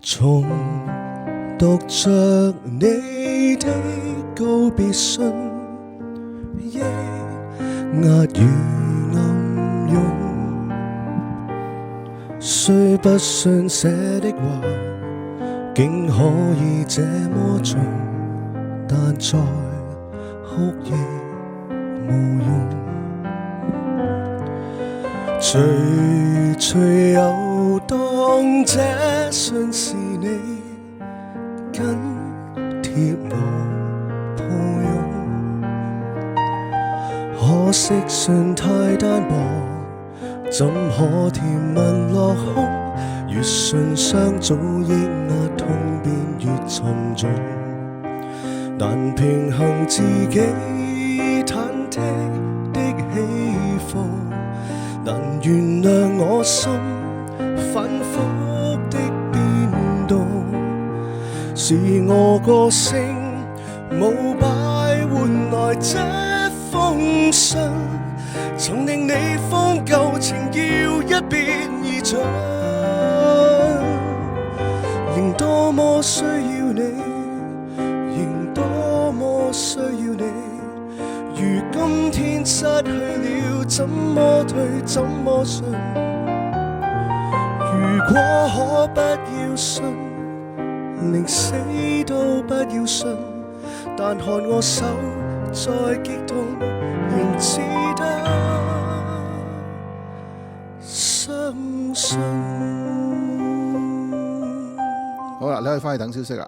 重讀着你的告別信，抑壓如暗湧，雖不信寫的話竟可以這麼重，但在哭亦無用。隨又當這信是你緊貼我抱擁，可惜信太單薄，怎可甜蜜落空？越信雙早抑壓痛便越沉重，難平衡自己忐忑的起伏，難原諒我心反覆的變動，是我個性無敗換來這封信，曾令你放舊情要一變二進，仍多麼需要你，仍多麼需要你，如今天失去了，怎麼退怎麼信？如果可不要信，寧死都不要信，但看我手再激動，仍只得相信。好啦，你可以翻去等消息啦。